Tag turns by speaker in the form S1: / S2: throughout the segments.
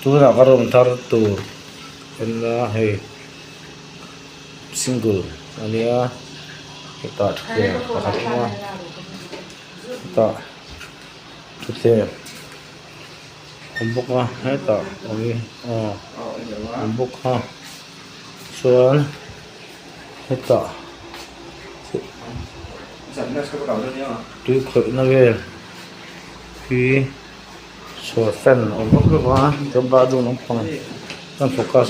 S1: tu na karom thar tu en la he single ania ta thke pakhatma ta thute omboka he ta omi omboka chuan he ta tui khoi na vel hi so fan ombok lo wa to ba du nong phang tan focus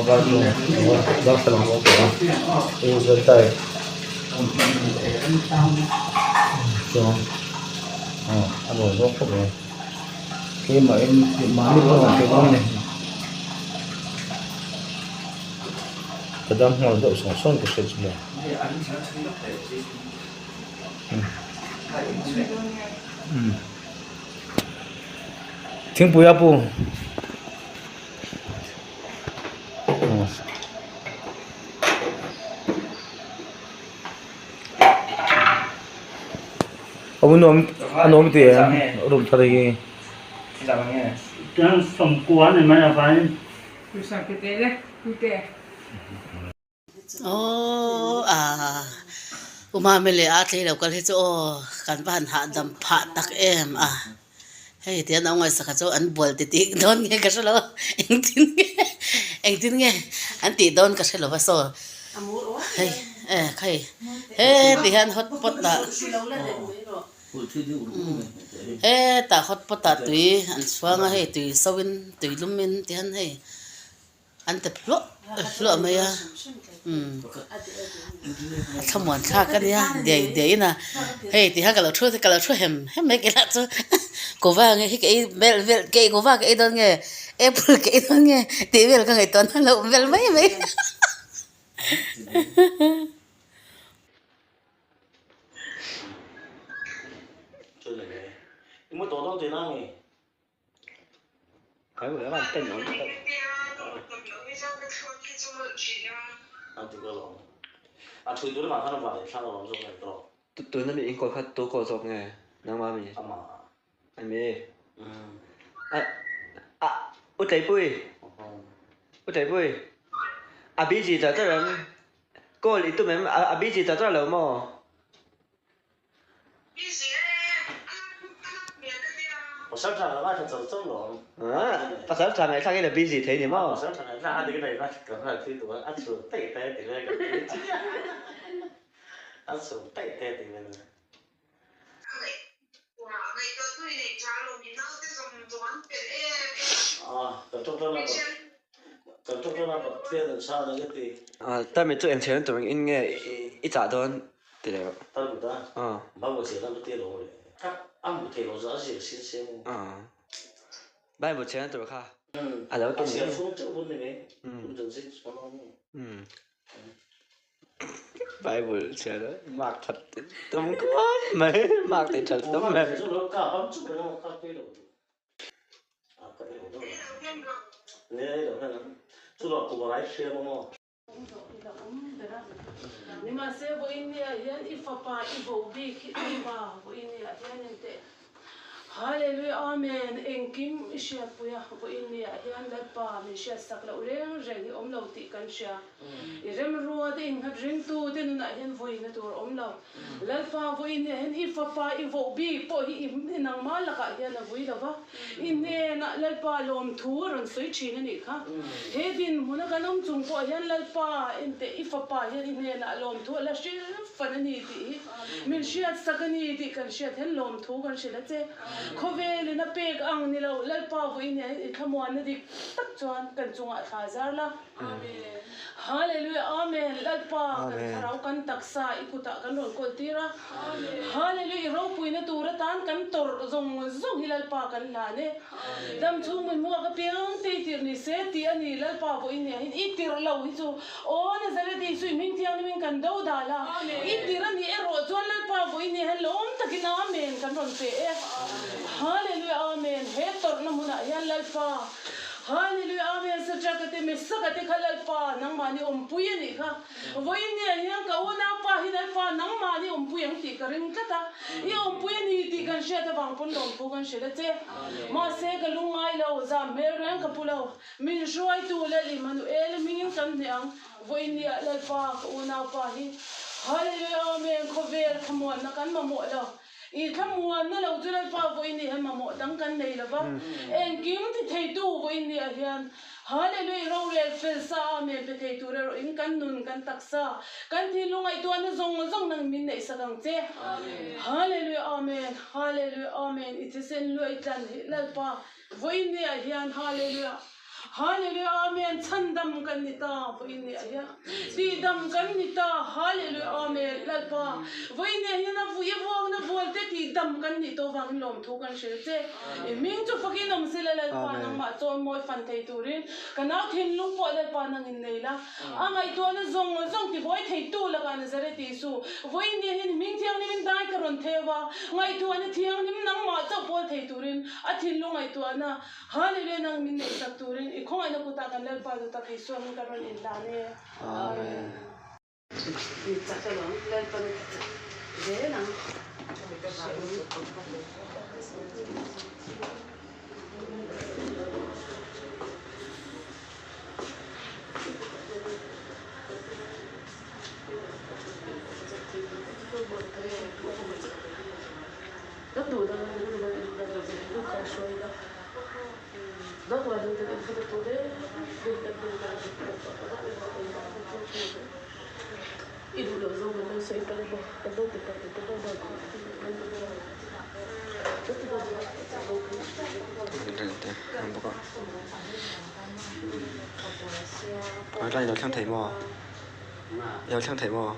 S1: ba du ba fan mo ko e zo tai so ano zo ko ne ke ma em ma ni ko ke ko ne kadam ho do so son ko se chile听不要不ông anh ôm tiền rụng thật gì
S2: đang sống quá này mà là phải
S3: umamele atle lo kal he chu kan ban ha dam pha tak em hei tian ang ngai sakha chu an bol ti don nge ka salo engtin nge an ti don ka salo ba so hei khai ti han hot pot ta ta hot pot ta tui an swanga hei tui sawin tui lumin ti han hei an te lo ma ya thầm muốn khác cái nha để na hey thì hai cái là chua hem mấy cái là chua cố vào nghe cái cái cố vào cái đó nghe em cái đó nghe tí về cái người tuần nó lộn về mấy
S1: mua tổ đâu thì nào nhỉ cái bữa bạn tên nó tụi tôi mà khăn vào sao nó dùng này đó
S4: tụi nó bị coi khát tụi coi dọc nghe nang mà mình anh mê út trái bưởi bị gì cho tôi làm cô lý tụi mình bị gì cho tôi làm mà
S1: sắp thằng nó thật sự sống rồi
S4: sắp thằng này sang cái là bị gì thế nhỉ mà
S1: sắp thằng này ra thì cái này nó cần phải khi tụi ăn sườn tệ thì này ăn sườn tệ thì mình tập trung cho nó bật tiền làm sao đấy cái gì
S4: ta mình tụi em chơi tụi mình in nghe ít trả đơn thì đấy
S1: tao cũng đó bao nhiêu tiền nó tiền rồi ăn một tiền nó rõ ràng xin xem
S4: bao nhiêu tiền tụi khá đâu cái
S1: gì xuống chỗ vốn này cũng dần dần xuống nó
S4: bao nhiêu tiền đó mặc thật tôi không có mấy mặc thì thật lắm mà
S1: nó cả bấm chút nó cả cái đồ cái đồ đó nè đồ này chút đó cũng phải xem không
S5: nhưng mà sẽ với anh hiện if papa if obi khi mà với anh hiện thế Hallelujah amen en kim isya puya bo inia hian la pa mi sya sakla ureng reng om lo ti kan sya irem ruwa de in hadring tu de na hian voi na tur om lo la pa bo inia hian if papa if obi po hi nang ma la ka hian la voi lawa in ne na la pa lom thu ron soi chin ni kha he din muna kanom chung po hian la pa inte if papa hian in ne na lom thu la shi fan ni ti min sya sakani ti kan sya hian lom thu kan sya la che Khove na pek ang nilo lalpa vo in thamuan na dik tak chuan kan chunga thazar la amen hallelujah amen lalpa kan tharau kan taksa ikuta kan ron kol tira amen hallelujah ro puina tura tan kan tor zong hilalpa kan la ne dam chung mun mo ka piang te tir ni se ti ani lalpa vo in itir lo hi chu o na zale di sui min tiang min kan do da la itir ani ero chuan lalpa vo in helom takina amen kan ron pe Hallelujah, amen. Hetor na muna yan lalpa. Hallelujah, amen. Sa chakate me sakate khalal pa nang mani pui ni kha. Voi ni yang ka una pa hinal pa nang mani pui yang ti karing kata. I pui ni ti kan she ta bang pon dong pu kan she le te. Ma se ka lungai lo za mer ran ka pulo. Min joy tu le li manuel min kan niang. Voi ni la pa una pa hi. Hallelujah, amen. Ko ver khamon na kan ma mo lo. I khamuan na lo tu la pa voi ni ha ma mo dang kan nei la ba. En kim ti thei tu voi ni a hian. Hallelujah, ro le fel sa me pe thei tu ro in kan nun kan taksa. Kan thi lungai tu an zong nang min nei sa dang che. Hallelujah, amen. Hallelujah, amen. It is in lo itan la pa voi ni a hian hallelujah. Hallelujah, amen. Chandam kan nita voi ni a hian. Ti dam kan nita hallelujah, amen. La pa voi ni a hian na vu ye wang na volte ti dam kan ni to wang lom thu kan she che. E ming chu fakin om sila la pa nang ma to moi fan thei turin. Kana thin lung po la pa nang in nei la. Angai to na zong ti boy thei tu la kan zare ti su. Voi ni hian ming thiang ni min dai karon thewa. Ngai tu an thiang nim nang ma cha pol thei turin. A thin lung ai tu ana hallelujah nang min nei sak turin. I khong ai na puta kan la pa do ta ki suam karon in la ne. Amen. Ni cha cha long la pa ni. De nang
S4: Nói ra nhiều thằng thầy mò, nhiều thằng thầy mò.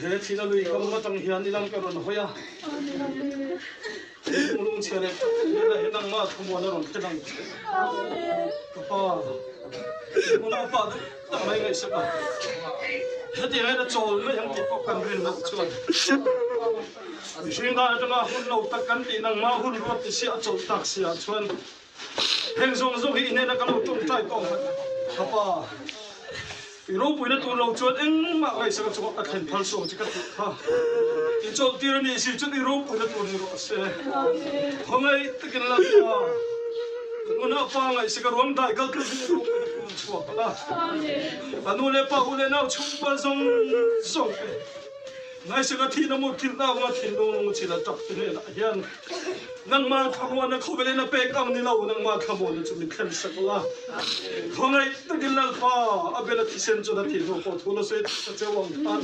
S1: Thế thì nó lùi không có tăng hiền đi làm cái rồi hoya. Muốn chơi đấy, hiện đang mà không muốn nó rồi cái đang. Papa, muốn nó papa đấy, tao mấy ngày sẽ bảo. Thế thì hay là trồi mấy thằng kịp cần viên mất chuột. Chúng ta cho nó hôn lâu tất cả thì năng mà hôn ruột thì sẽ trồi tạc sẽ chuột. Hình dung thì nên là cái lâu tụng trai công. Papa. Iro pui na tu lo chuan eng ma ngai sa chu a khen phal so chi ka tu ha ti chol tir ni si chu iro pui na tu ni ro se hongai takin la ta ngona pa ngai sa ka rom dai kal ka ni ro tu chu pa la anu le pa u le na chu pa song song ngai sa ka thi na mo thil na ma thin lo mo chi la tak te ne la hian nang ma khamwa na khobele na pe kam ni lo nang ma khamo na chu ni khan sa la hongai takin la pa abela thi sen chu da thi no ko thulo se che wang tan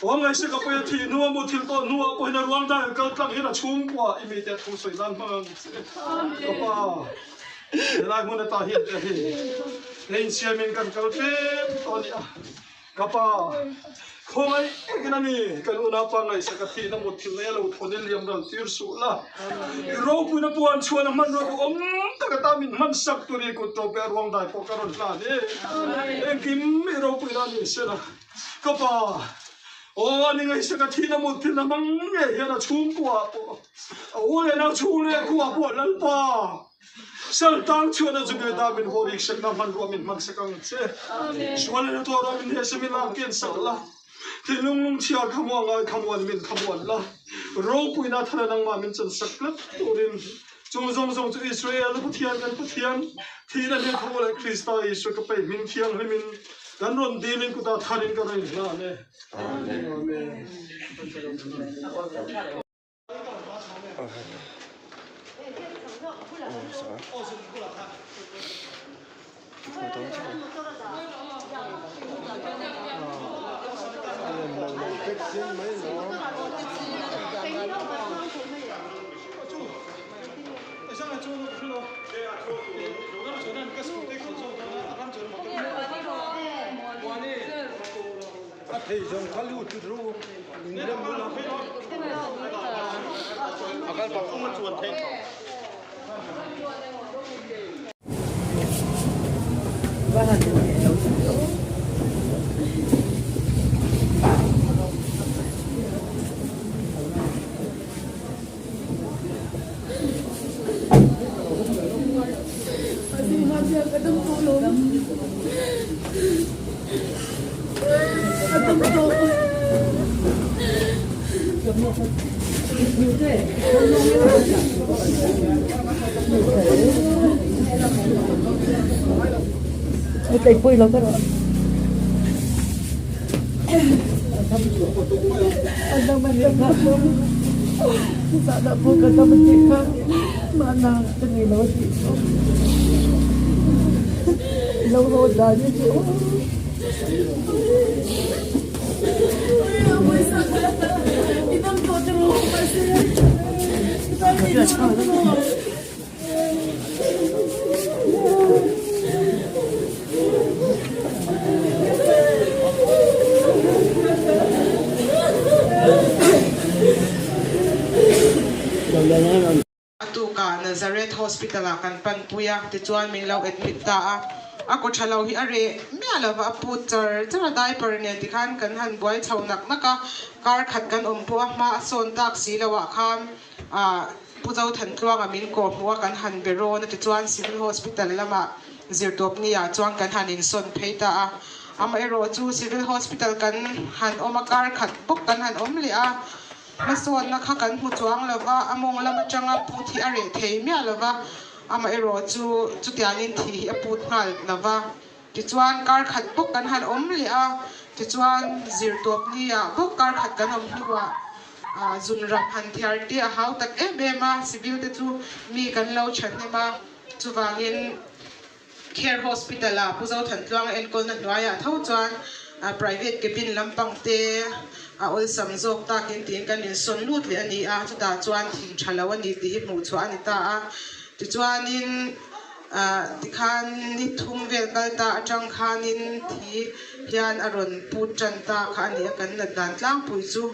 S1: ngai sa ka pe thi nuwa mo thil to nuwa ko na ruang da kal tlang hi na chung kwa immediate thu soi lan ma pa lai mo na ta hi hi lein siamen kan kal pe to ni a kapa khomai kinani kaluna pa ngai sa ka thi na mo thil na lo thonel liam ral tir su la ro pu na puan chuan man ro om ta ka ta min man sak tu ri ko to pe ruang dai po karon la ni e kim ro pu na ni se na ka pa o ni ngai sa ka thi na mo thil na mang nge ya na chung kwa po o le na chu le kwa po lan pa sal tang chuan na zuge da min ho ri sak na man ro min man sakang che sual na to ro min he se min la ken sak la thì lung chia khamwan min khamwan la ro puina thana nang ma min chan saklat turin chung zong chu Israel pathian kan pathian thi na min khawla Krista Israel ka pe min thiang min
S6: kan ron dilin ku ta tharin ka rai la ne amen thầy dòng khá lưu chút ru nên là muốn làm akan bakung mencuat thầy
S7: Tay pui lắm đó. Anh đang mang đến khát không? Dạ đã vô cần tâm chị khác mà nàng từng ngày nói chị không. Lâu rồi đã như chịu. Kita mau terus pasir. Kita mau terus.
S8: Atuka Nazareth Hospital kan panpuya ti chuan min lo admit ta a ko thalo hi are me alova putar chara diaper ne ti khan kan han boy chaunak naka kar khat kan po ma son tak si lawa kham a puzau than tluang amin ko hmuwa kan han bero na ti chuan civil hospital lama zirtop ni ya chuang kan han in son pheita a ama ero chu civil hospital kan han oma kar khat bok kan han om le a mason na kha kan hu chuang lova among lama changa puthi are thei me lova ama ero chu tianin thi a put ngal lova ti chuan kar khat bok kan han om le a ti chuan zirtop ni ya bok kar khat kan om hiwa zun ram han thiar ti a hau tak ma civil te chu mi kan lo chhatne ma chuwangin care hospital a puzau than tluang en kol na hnuaya tho chuan private cabin lampang te ol samjok takin tin kan in son lut le ani a chuta chuan thing thalo ani ti mu chu ani ta a ti chuanin tikhan ni thum vel kal ta atang khanin thi hian aron put chan ta kha ani kan na dan tlang pui chu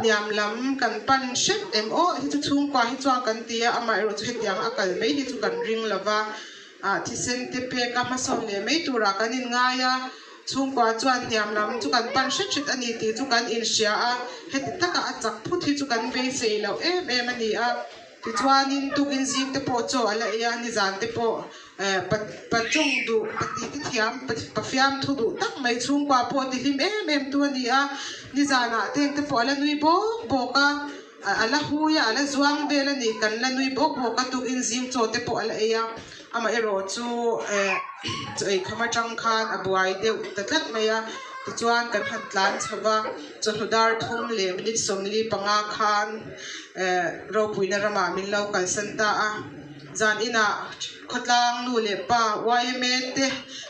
S8: niam lam kan pan shet mo hi chu chung kwa hi chuang kan tia ama ro chu hetiang akal mei hi chu kan ring lova thi sen te pe ka ma som le mei tura kan in nga ya chung kwa chuan niam lam chu kan pan shet shet ani ti chu kan in sia a heti taka achak phut hi chu kan ve sei lo em ani a ti chuanin tukin zing te po cho ala ya ni zan te po pat chung du pati ti thiam pa fiam thu du tak mai chung kwa po ti him em tu ani a ni zana teng te po ala nui bo ka ala huya ala zuang bela ni kan la nui bo ka tukin zing cho te po ala ya ama ero chu ei khama tang khan abuai deu tatlat maya ti chuan kan han tlan chawa chhodar thum le minit somli panga khan ro puina rama min lo kal santa a zan ina khotlang nu le pa YMA te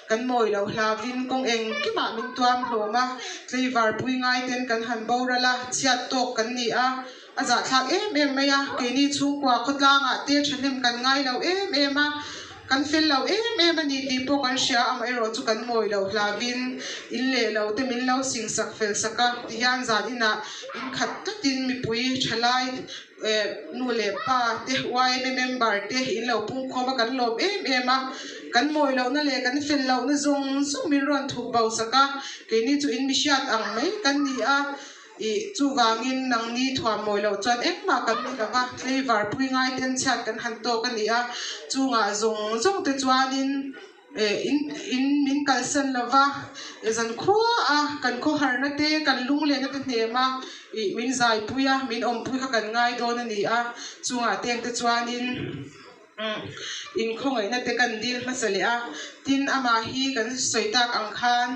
S8: kan moi lo hlavin kong eng ki ma min tuam hloma tleivar pui ngai ten kan han borala chiat tok kan ni a aza thak maya ke ni chu kwa khotlang a te thanem kan ngai lo a kan fil lo ani ti po kan sia am ero chu kan moi lo hlavin in le lo te min lo sing sak fel saka ti hian zan ina in khat tatin mi pui thalai nu le pa te YMA member te in lo pung khoma kan lom a kan moi lo na le kan fil lo na zong mi ron thuk bau saka ke ni chu in mi siat ang mai kan ni a i chu wangin nang ni thwa moi lo chan ma kan ni ka wa flavor pui ngai ten chat kan han to kan ni a chu nga zong te chuanin in min kalsan lova ezan khua a kan kho har na te kan lung le na te ne ma i min zai puya min om pui kha kan ngai don ani a chu nga teng te chuanin in khong ai na te kan dil masalia tin ama hi kan soitak angkhan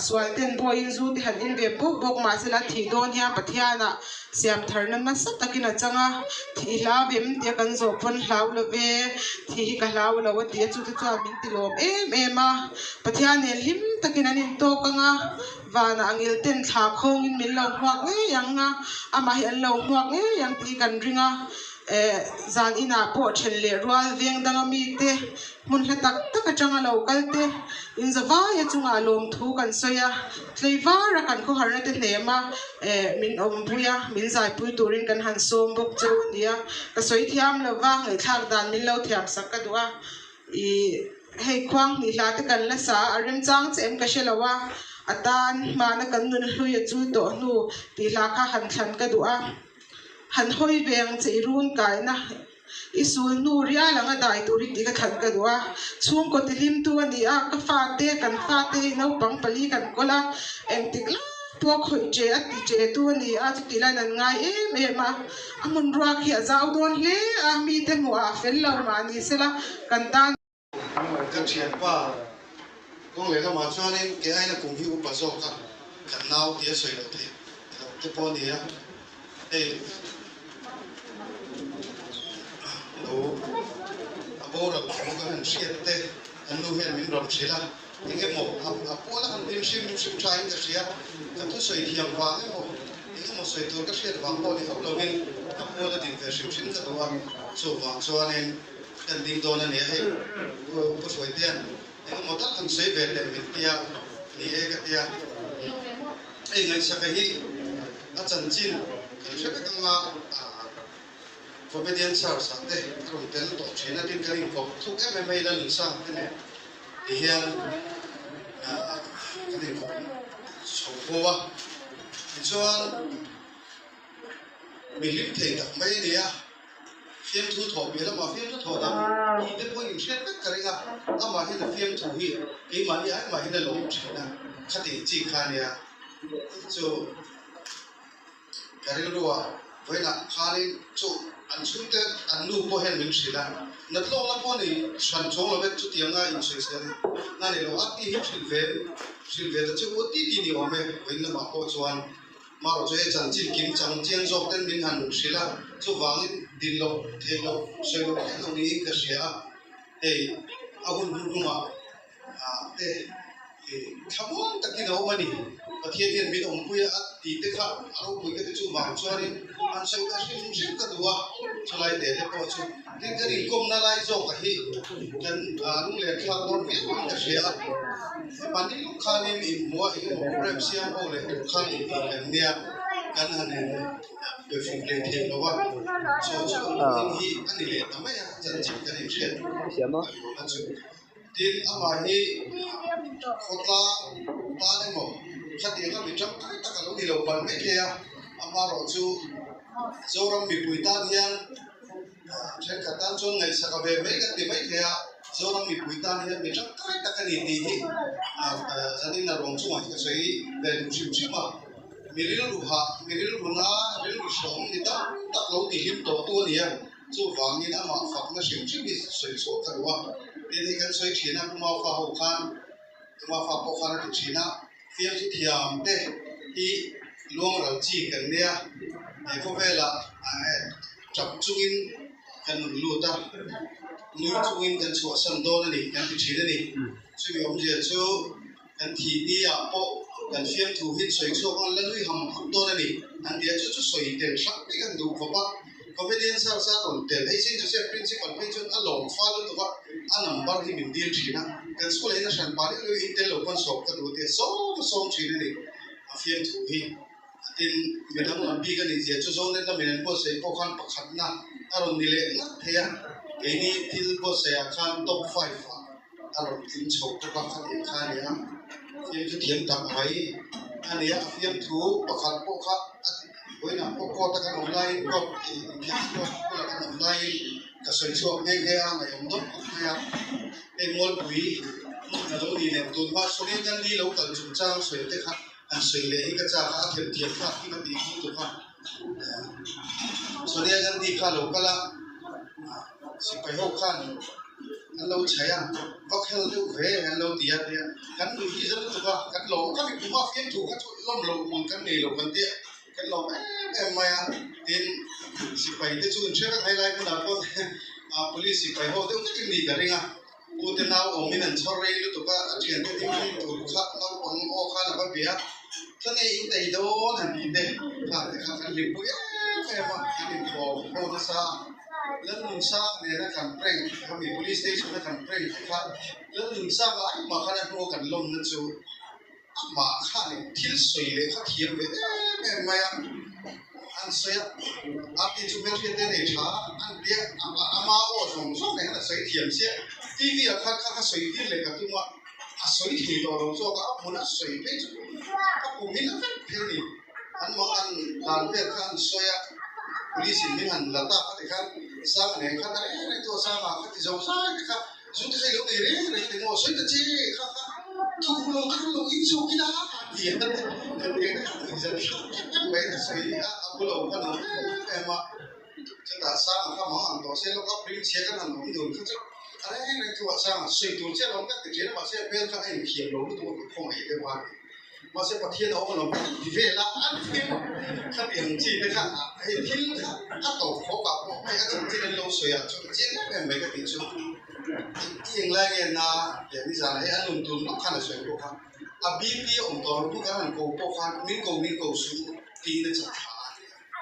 S8: swalten bo in zu ti han in ve bok ma sela thi don hiam pathiana siam tharnan ma sa takina changa thi la bem te kan zo pon hlau lo ve thi ka hlau lo wa ti chu chu min ti lom em a pathiane lim takina nin to kanga vana angil ten tha khong in min lo huak nge yang nga ama hi an lo huak nge yang ti kan ringa zan ina po then le rual veng danga mi te mun hla tak tak atanga local te in zawa ya chunga lom thu kan soya tleivar kan ko harna te nema min ombuya min zai pui turin kan han som bok chu nia ka soi thiam lova ngai thak dan min lo thiam sak ka duwa I hei khwang ni hla te kan la sa arem chang chem ka shelawa atan mana kan nun hluya chu to nu ti hla kha han thlan ka duwa han hoi beng chei run kai na isul nu ria langa dai tu ri ti ka than ka duwa chung ko tilim tu ani a ka fa te kan fa te no pang pali kan kola eng tikla to khoi che a ti che tu ani a ti la nan ngai ma amun ro khi a zau don le a mi te mo a fel lo ma ni sela kan tan
S6: cái chuyện qua con lấy ra mà cho nên cái ai là cùng hiểu bà dâu cả cả nào tía sợi đầu thế cái bọn này á ê đồ bố là cũng có hành siết thế anh nuôi hiện mình làm gì là những cái mộc bố là anh tìm sim trai cái gì á cái thứ sợi thiềm vàng cái mộc những cái một sợi tôi cái siết vàng bố thì không lâu nên bố là tìm về sim cái đồ ăn số vàng cho nênกันดิ้งโดนนี่ให้ผู้ช่วยเตี้ยนี่ก็หมดทั้งคนสวยแบบแต่มิตรเตี้ยนี่เองก็เตี้ยไอ้เงินสักทีอาจารย์จีนเขาใช้กันมาพอไปเรียนสาวสักเด้ตรงเต้นตกเชนดิ้งกันอีกพอทุกแม่ไม่ได้หนึ่งสร้างเนี่ยที่เฮียนกันอีกพอสองพัวส่วนมีลิฟต์เองแต่ไม่เนี่ยphiên thu thổ biết là mà phiên thu thổ đó thì đến cuối những chuyện tất cả đấy à mà hiện là phiên thu hi cái mà đi mà hiện là lỗ chuyện à khát thì chỉ khai nè cho cái đó rồi với là khai cho anh xuống tới anh nuôi po hiện mình chỉ là nát lông là po này sản xuất là biết chút tiếng ngay in sợi sợi ngay này nó ắt đi hết xin về là chứ út đi đi mà với là mà po cho anh mà rồi cho chẳng chỉ kiếm chẳng chiên dọc tên mình hẳn chỉ là cho vàng đi lâu thế lâu xây lâu cái lâu đi cái gì à để ông đúng mà để tham muốn tất cả nó mà đi và thiên nhiên biết ông bây giờ thì tất cả ông bây giờ chú vàng cho đi anh xây cái gì cũng xin cái đồ cho lại để có chú cái gì cũng là lại dọc cái nên lúc lên khai con biết cái gì à bạn đi lúc khai nên mua cái một rem xiang hồ này khai thì cái này kan hanen be phim le the lo wa so hi ani le tamai chan chim kan ni shet siamo tin ama hi khotla ta ne mo khati ga mi chak ta ka lo ni lo ban me ke ya ama ro chu zoram mi pui ta hian chen ka tan chon ngai sa ka be me ka ti mai ke ya zoram mi pui ta hian mi chak ta ka ni ti hi zanin na rong chu ma ka sei le lu sim sim ma miril ruha miril runa miril rushom ni ta tak lo ti him to tu ni an chu wangin ama fak na sim sim ni soi so karwa ni kan soi thina ma fa ho khan ma fa po khan ti thina fiam ti thiam te hi luang ral chi kan nia ai ko vela chap chungin kan lu ta lui chungin kan chu san do ni kan ti thina ni chu mi om je chu kan thi ni ya po kan fiam thu hit soi so on la lui ham to na ni an dia chu soi ten sak ti kan du ko pa confidence sa on tel hey sin se principal pension along follow to a number hi min deal thina kan school ina san pa ni intel open shop ka du te so thina ni a fiam thu hi tin medam an bi kan ni je chu zone la men po se ko khan pakhat na aron ni le na theya ini til po se a khan top 5 fa aron tin chok to ka khan khan ya fiam thu thiam tak hai ani ya fiam thu pakhat po kha với là có ta cái online có là cái online cái sản xuất cái ngày hôm đó cái món quý là đâu đi này tuần qua số lượng nhân đi lâu cần dùng trang sửa thế khác sửa để cái trang khác thiệt thiệt khác khi mà đi tuần qua số lượng nhân đi khác lâu cái là สิไปหกขั้นอันเราใช้อ่ะก็แค่เราเวอันเราเดียดเนี่ยกันดูที่จะรู้ว่ากันหลงก็มีผู้ว่าเฟี้ยงถูกก็ช่วยล้มลงมันกันนี่ลงกันเตี้ยกันหลงไม่อ่ะเดินสิไปที่จุดเชื่อไฮไลท์มันก็polisiไปหกเดี๋ยวก็จะมีกันเองอ่ะกูจะน่าอมินันชอรีรู้ตัวก็เชียนที่มันถูกขัดเราคนโอ้ข้าเราเบียร์ท่านนี้แต่โดนอันนี้เด็กกันริบปุยมาอันนี้พอโดนซาแล้วลุงซาเนี่ยนะกันเปร่งเขามี police station นะกันเปร่งครับแล้วลุงซาก็มาขนาดนู้กันลงนั่นจูมาข้าเนี่ยทิ้งสวยเลยข้าเขียนเลยไม่อันเสียอันที่จุดเริ่มต้นเนี่ยช้าอันเดียอามาโอ้ส่งเนี่ยนะสวยเทียมเสียทีวีอ่ะข้าสวยที่เลยกับตัวสวยที่ตัวเราโซ่ก็เอามันสวยไปจุดก็ผมมีนะเพื่อนนี่อันหลานเพื่อนข้าสวยpolisi ni han lata khati khan sang ne khan ne to sang ma khati zo sa kha zu te sai lo ne re te mo sai te chi kha thu lo khan lo in zo ki da ti ya te me sai a bu lo khan no ma cha ta sang kha ma an to se lo ka prim che kan an no du kha are ne to sang sai tu che lo ka te che ma se pen kha ai khiem lo tu ko khong ai te waมาเสียประเทศเราก็ลงที่เวลาอันที่ขั้นเองจีนนะครับไอ้ที่ถ้าตกเขาแบบไอ้อันที่เราสวยอ่ะจุดจีนเป็นไม่ก็ติดจุดที่ยังไงเนี่ยนะอย่างนี้จะไอ้อันลงทุนต้องขั้นสวยกว่าครับอ่ะบีบีองค์ตัวลูกกันกูพวกกันมินกูสูตีนจะขา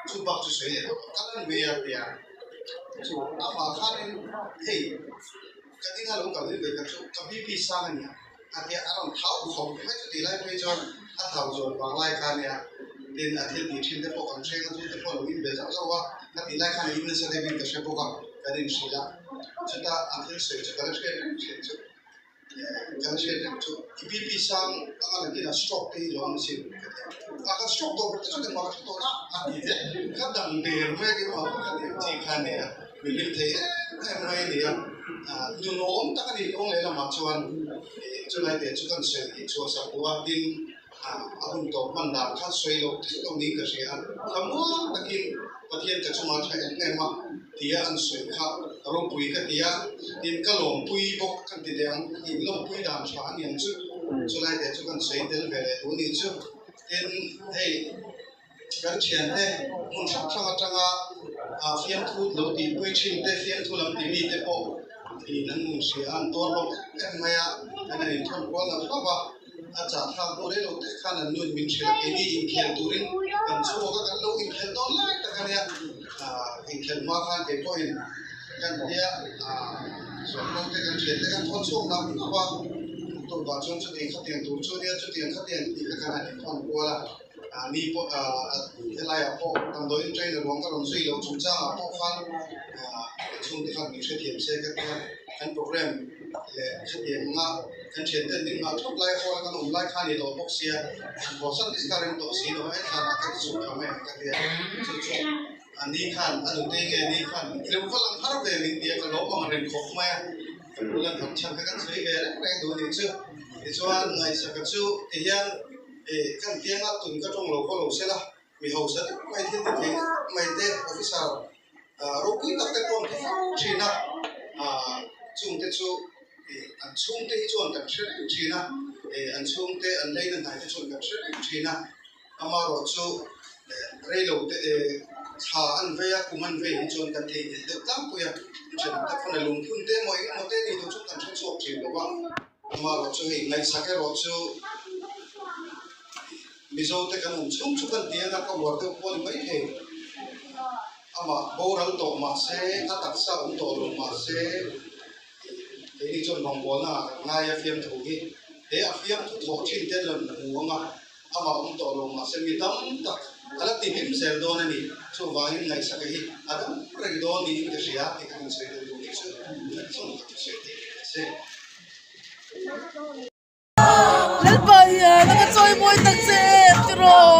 S6: จุดบักจุดสวยเนี่ยกันเวียเวียจุดอ่ะมาขั้นเฮ้ยกันที่เราลงกับเรื่องแบบจุดกับบีบีสร้างเนี่ยอันนี้อารมณ์เท้าของไม่จุดที่ไรไม่จนถ้าเท้าจนบางรายการเนี่ยเดินอาทิตย์นี้ทิ้งแต่พวกกันใช้กันทุกแต่พวกเราวิ่งเบลล์ว่าถ้าที่รายการอินเนสเดวินก็ใช้พวกกันการดินชีละจุดที่อันที่สุดจุดการใช้จุดการใช้จุดบีบีสร้างอะไรที่เราสต็อกที่เราไม่ใช่อาการสต็อกตัวเป็นจุดที่มาจากตัวนั้นอันนี้เนี่ยถ้าดังเดิมไม่กี่วันก็ที่ที่ขันเนี่ยวิลเลียมเทย์ไม่เนี่ยยูโน่ตั้งแต่นี้องค์เลยละมาชวนจุดไหนเดี๋ยวจุดกันเสร็จชัวร์สักวันดินอาบุญโตมันด่าข้าสวยโลกที่ตรงนี้ก็เสียอันคำว่าตะกี้ประเทศจะสมาชิกไงมาเดียอันสวยครับลงปุ๋ยก็เดียดินก็ลงปุ๋ยบกกันทีเดียวดินลงปุ๋ยด่างฉานอย่างจุดไหนเดี๋ยวจุดกันเสร็จเดี๋ยวเวลาตัวนี้จุดดินให้กันเชียนเต้มุ่งสักสังจังเฟียนทูดโลดีปุ๋ยชิมเต้เฟียนทูลำดีมีเต้ปอที่นั่นมุ่งเสียอันตัวลงไม่อะอันนี้ทนกว่าแล้วเพราะว่าอาจารย์ทำตัวเรื่องแต่ขนาดนู้นมินเชื่อที่นี่อินเคียนตัวนี้กันชั่วก็กันลูกอินเคียนตอนแรกแต่กันเนี่ยอินเคียนมาขันเก็บไว้กันเนี่ยส่วนลูกแต่กันเชื่อแต่กันทนช่วงนั้นเพราะว่าตัวบาดจนจุดเองขัดเตียงตัวจุดเดียวจุดเดียวขัดเตียงอีกขนาดนี้ทนกว่าละนี่พวกอะไรอ่ะพวกทำโดยอินเทอร์เน็ตรวมก็ลงซื้อแล้วจุดจ้าพวกฟันช่วงที่ขัดมีเชื่อเทียมเชื่อกันกันโปรแกรมขัดเตียงมากันเชื่อเต้นนี่มาทุกไลฟ์คนกันไลฟ์ข้านี่ตัวพวกเสียพอสั่งดิสการ์ดตัวสีตัวไอ้ข้านักการสุขทำให้กันเดียจุดอันนี้ขันอันนู้นเองนี่ขันเรื่องฝรั่งฮาร์ดเวย์นี่เดียกันล้มมาเรียนขบมากันรู้กันทำช่างกันสวยเลยแรงดูนี่ชื่อที่ชวนไงสักกันชื่อที่ยังกันเตียงอ่ะตุนก็ตรงโลก็โลเสร็จละมีหัวเสร็จไม่ที่ที่ไม่เด็กออฟฟิศเราคุยตั้งแต่ตอนที่ชีน่ะช่วงที่ช่วงอันช่วงที่ชวนกันเชื่อชีน่ะอันช่วงที่อันเล่นไหนที่ชวนกันเชื่อชีน่ะอามาเราช่วงเรื่องเราถ้าอันเวียกุมันเวียชวนกันที่เด็กตั้งปุยเช่นแต่คนลงทุนเต็มหมดเต็มนี่ต้องช่วยกันช่วยชีหรือว่าอามาเราช่วยในสักแค่เราช่วยมิโซเตกันช่วงกันเตียงก็วัดตัวคนไม่เห็นอามาโบราณตัวมาเสอาตักษาตัวลงมาเสไอ้นี่จนมองบอลน่ะง่ายเฟียมถูกที่เดี๋ยวเฟียมถูกชิ้นเต็มเลยหัวงะอามาตัวลงมาเสมีตั้มตักอะไรที่พิมเซลโดนนี่ช่วงวันไงสักทีอะไรเรื่องโดนนี่ก็เสียที่กันเสียดูนี่ช่วงเสีย
S3: Lalbaya, nakasoy mo yung tagsit, tiro.